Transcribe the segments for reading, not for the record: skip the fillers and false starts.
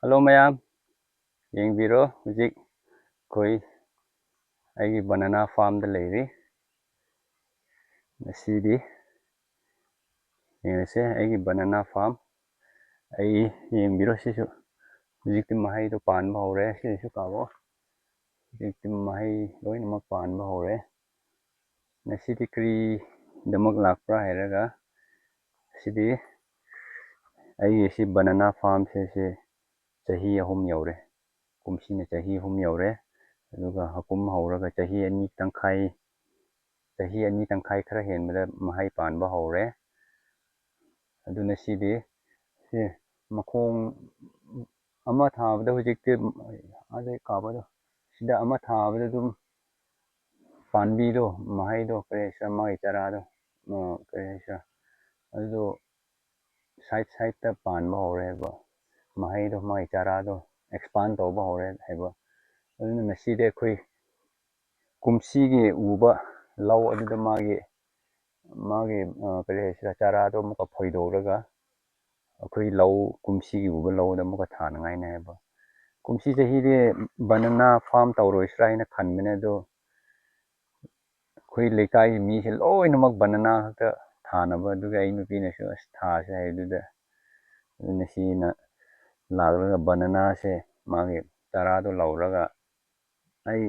Hello mayam, yengbiro hujik koi aigi banana farm da leiri. Nasidi yengse aigi banana farm ai yengbiro sisu hujik tim mahai do pan ba hore sisu kabo. Hujik tim mahai loi namak pan ba hore. Nasidi kri damak lakpra hairaga sidi aigi si banana farm se chahi ahum yaure. Kumsina chahi ahum yaure. Aduga hakum hauraga chahi ani tangkai khara henbada mahai panba haure. Aduna sidi si makhong ama thabada hujikte ade kabado sida ama thabada dum panbi do mahai do kresha mai charado kresha ado side ta panba haure ba mahai do mai charado expand toba haure heba aduna naside khoi kumsigi uba law aduda magi kresha charado muka phoidoraga akhoi law kumsigi uba lawda muka thanangai na heba kumsi chahide banana farm tawroisra haina khanbane do khoi lekai mi se loi namak banana ta thanaba aduga ai nupina su thase haiduda nasina lagraga banana se magi charado lawraga ai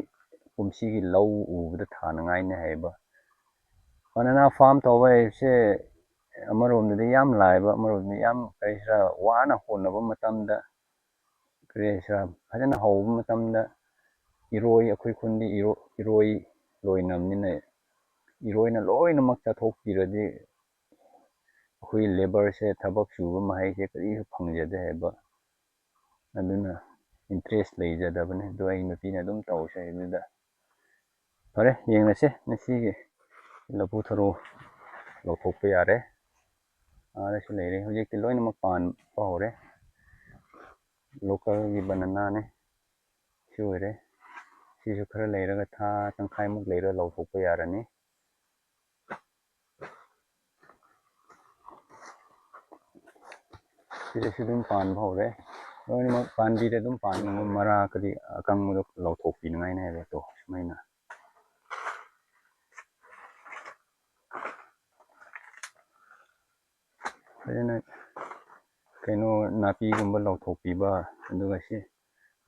kumsigi law ubada thanangai na heba banana farm tawba se amaromda yam laiba amaromda yam kaisra wana honaba matamda kresha fajana hauba matamda iroi akhoi khundi iroi loinamnina iroina loinamak chathokpiradi akhoi labor se thabak suba mahai se karisu phangjade heba aduna interest leijadabane do ai nupina dum tawse aduda fare yengnase nasigi labu tharo lawthokpa yare ara su leire hujikti loinamak pan pa hore local gi banana ne suire sisu khara leiraga tha tangkhai muk leira lawthokpa yarani sisu dum pan pa hore loinamak panbi de dum pan mara kadi akang mudo lawthokpi nangai na hebe to sumaina fajana kaino napi gumba lawthokpiba aduga si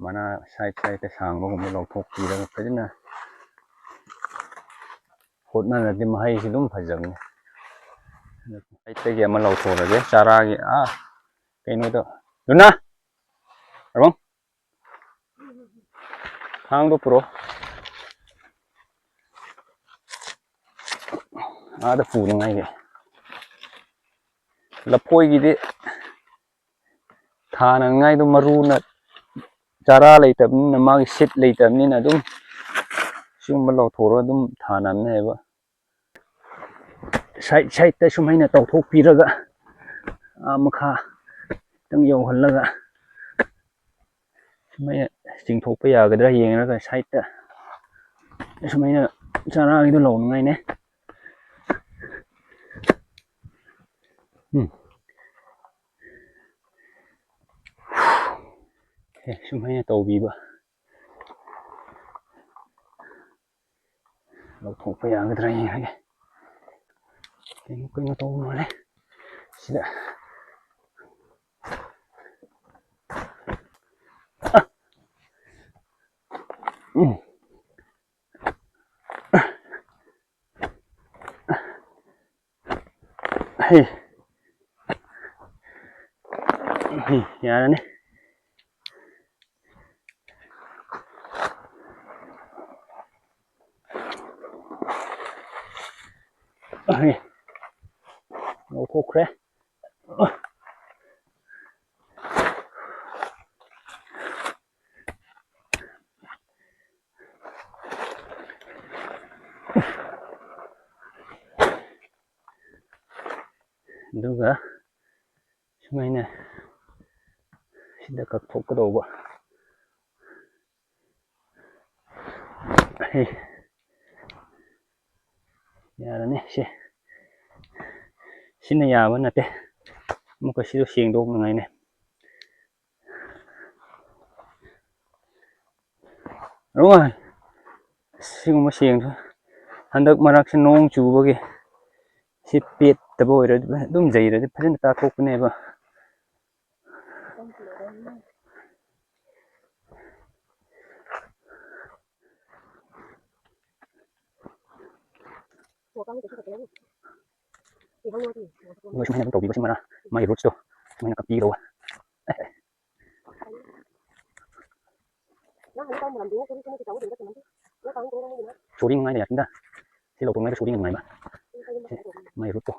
mana side ta sangba gumba lawthokpiraga fajana hotnaradi mahai si dum fajabne side gi ama lawthorage charagi kaino do Luna Arong hang do puro ada puningai ge lapoi gidi thanangai do maruna chara leitabnina magi sit leitabnina dum sumba lawthoro dum thanamne heba side ta sumaina tawthokpiraga makha tang yauhallaga sumaina chingthokpa yagadra yengraga side ta sumaina charagi do lawnangai ne sumaina tawbiba lawthokpa yagadra yengrage kaino tawba male sida yarane lawthokre aduga sumaina sida kakthokkadauba yarane sina yaba nate muka sido sengdoknangai ne rồi siêu mà xiềng thôi hắn được mà rắc xin nông chú bơ kì xếp biệt tập bồi rồi đúng dày rồi phát hiện ta thuốc cái này bơ người chúng mình tổ bị bớt mà mà rút rồi mình cặp gì đâu số đi ngay này chúng ta thì lâu tụng ngay cái số đi ngay mà mày rút rồi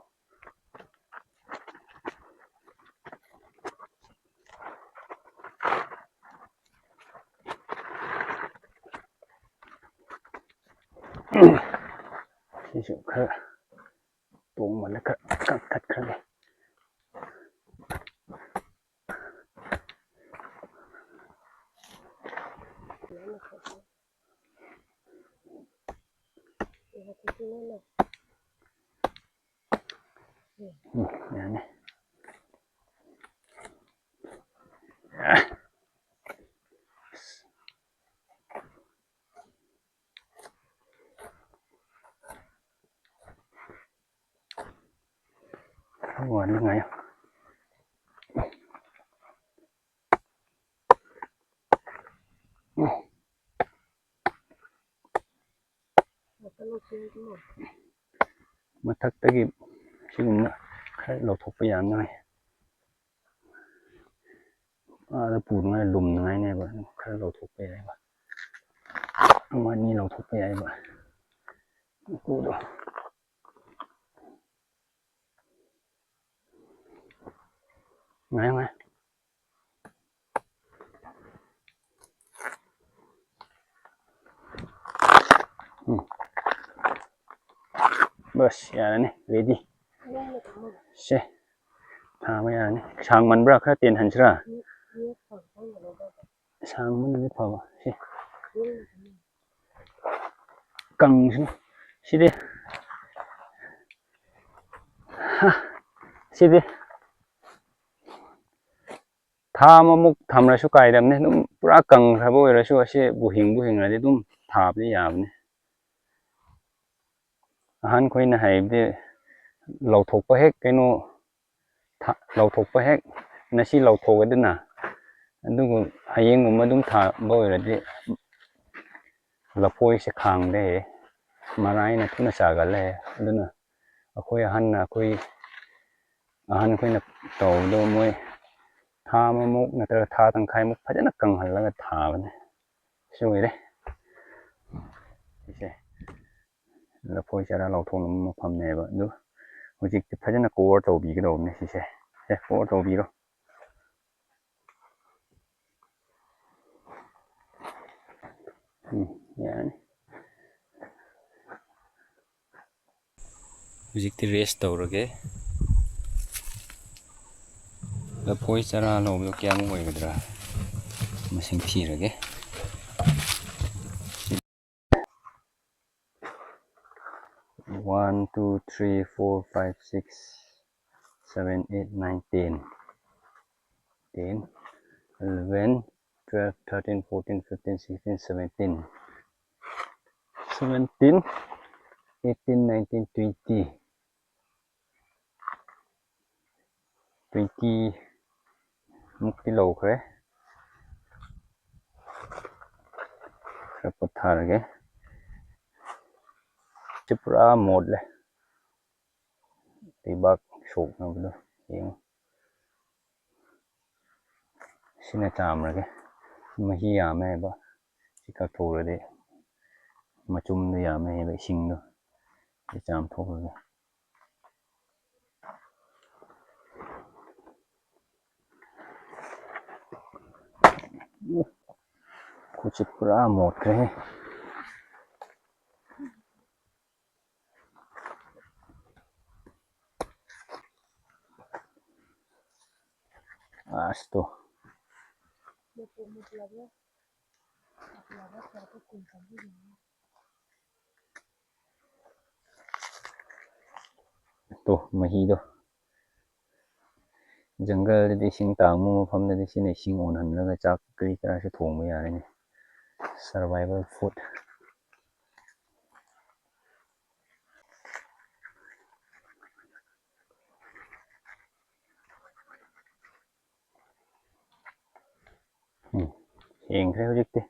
thì sự khờ tụng mà nó cắt khờ này này ngoài nó ngay mà thật tới kịp 지금 칼로 톡이 안 나요. 아, 부르는 게 룸는 아니네 봐. 칼로 톡이 해 봐. 많이 로 톡이 해 봐. 구도. ngay bus ya này ready xe thả mấy này sang mình bữa khác tiền hành chưa sang mình mới phở xe căng xe đi xe đi thả mà mục tham ra số cái đam này nó bữa căng thả bôi ra số xe bu hình là đi đúng thả đi à này hắn khơi này hay đi lẩu thụcไปเฮ็ดcái nó lẩu thụcไปเฮ็ดนะสิลาวโทกันน่ะอันดูให้ยังมันต้องถาบ่อยละดิละพอยสิค้างได้มาไรนะทุนสากันแลดูน่ะค่อยหันน่ะค่อยน่ะโตดูมวยทามมุกน่ะแต่ทาตั้งไข่มุกพะจะนักกังหันแล้วก็ทามันสวยเด้สิละพอยจะเราทงมาพำแน่บ่ดูHujik thì phải là cố tàu bị cái đầu này thì sẽ cố tàu bị đó yani Hujik thì rest tàu rồi cái là phôi ra lâu nó kia ngồi cái đó mà sinh thi rồi cái 1 2 3 4 5 6 7 8 9 10 11 12 13 14 15 16 17 18 19 20 một kilo cái rất thà rồi cái chụp ra một này thì bác sụp nó được hiện xin chạm rồi cái mà hi à mẹ ba chỉ cả thổ rồi đấy mà chung thì à mẹ vệ sinh rồi để chạm thổ rồi cô chụp ra một cái esto to mahi do jungle de sing tang mo pham de sin ne sing on han la chak kri kra se thong ma ya ne survival food Kre hojikti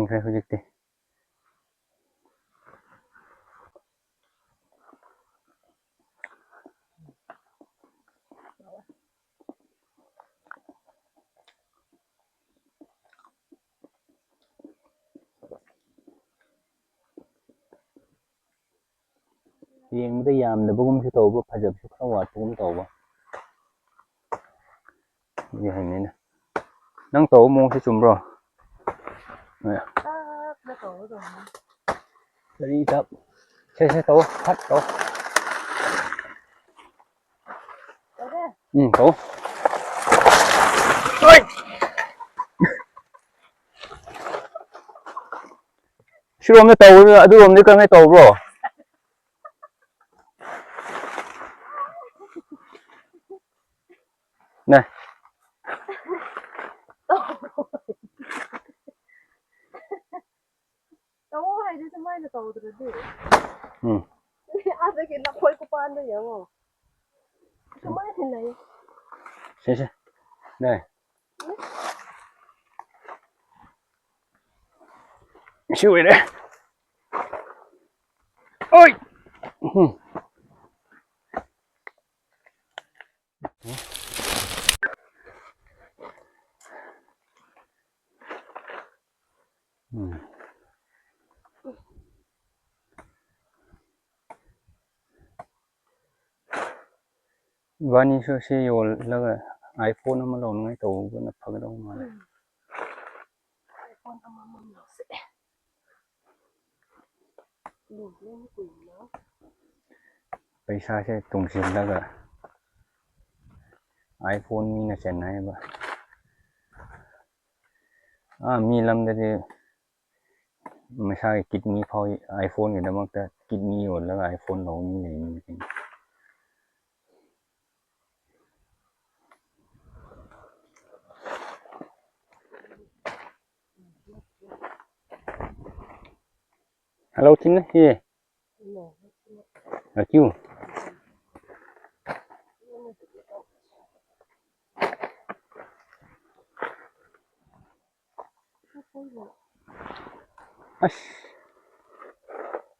Kre hojikti yengda yamdabugum shu tawba phajabshu khara watbugum tawba ye haynina nang taw mong si chumbro ne na taw do dari tap se taw phat taw taw oi shirom na taw adu rom ni ka ngai taw bro nè taw hai de samai na taw do de ase ke na khoi ko pan de yang o samai hin lai se nè chui đấy ôi Vani so se yol laga iPhone ama lawn ngai taw na phagdaw ma iPhone ama ma se lu len ku na paisa se tungsin laga iPhone ni na chenai ba mi lamdadi masai kidney phau iPhone ni damakta kidney yol laga iPhone law ni nei ni Hello Tin he Kyu Ash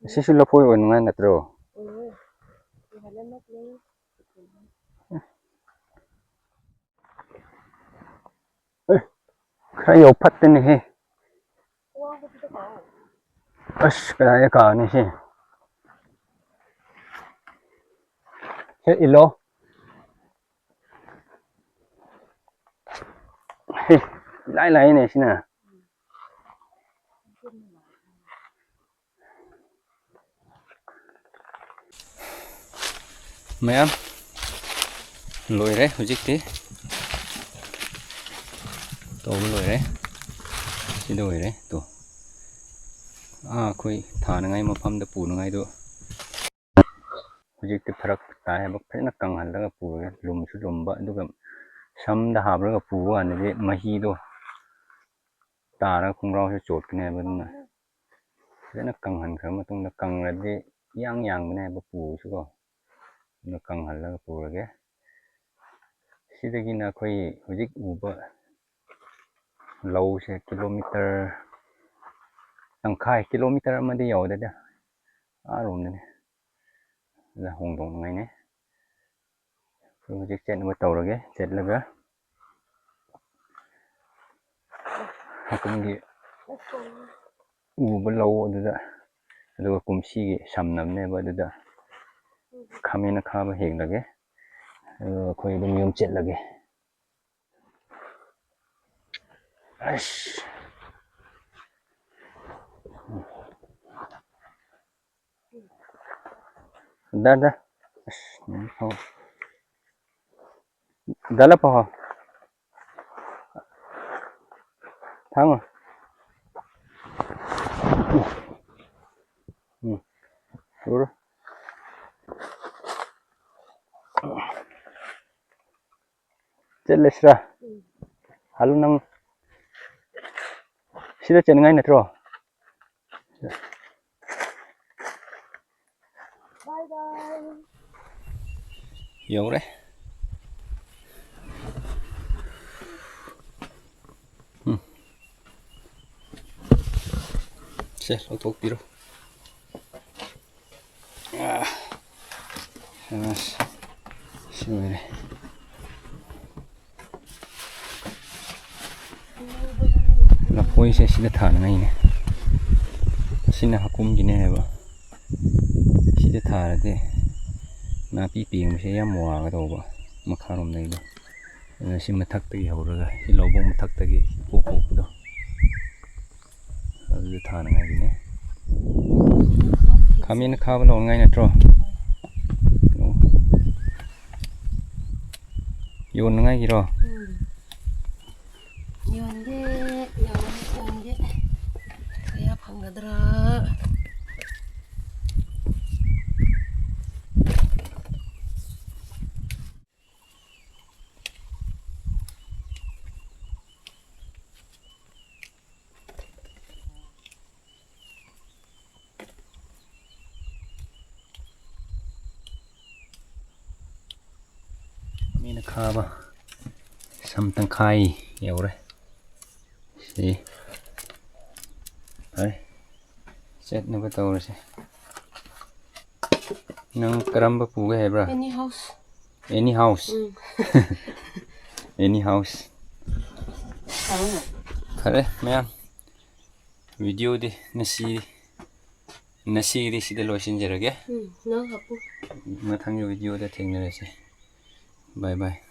Sisi lapoi on ngai natro Khai yo phat ni he Ash kaya ka ni he He ilo He lai ne sina Mayam loire hojikti to loire si loire to khoi thana ngai mafam da pu ngai do hojikti pharak ta hai bak phena kanghal laga pu lum su lumba aduga sam da habraga pu an ni mahi do tara khungrau se chot kne banna phena kanghan khar matung da kangradi yang bane ba pu su ko na kanghal laga pu rage sidagi na khoi hojik uba low se kilometer tangkhai kilometer amadi yawda da rom ne la hongdong ngai ne hojik chen ba tawrage chet laga hakumgi uba low aduda aduga kumsi gi samnam ne ba aduda khamena khaba heng lage khoi dum yom chet lage ash da ash ho dala pa thang ur 젤레스라 할로낭 시대 째는 아이 나트로 바이바이. 여우래 셋, 어떡 빌어 아, 알았어 시원해 là phôi sẽ xin thả ngay này xin là hakum gini này bà xin thả là thế na pi pieng sẽ yam mùa cái đầu bà mà khá lắm này bà xin mà thắc tới hậu rồi xin lâu bông mà thắc tới cái bộ bộ cái đó rồi thả ngay gì nè kami nó khá vào lòng ngay nè trò yun ngay gì rồi 연데 연데 그야 반가더라. kami nó khá vào xăm tăng khai nhiều đấy đi đấy chết nó bắt đầu rồi chứ nâng cầm bắp phụ cái hệ bra Any house. any house any house kare mẹ video đi nasi đi sẽ lo xin giờ rồi 응, 너 갖고. mà thằng video đã thành rồi chứ bye bye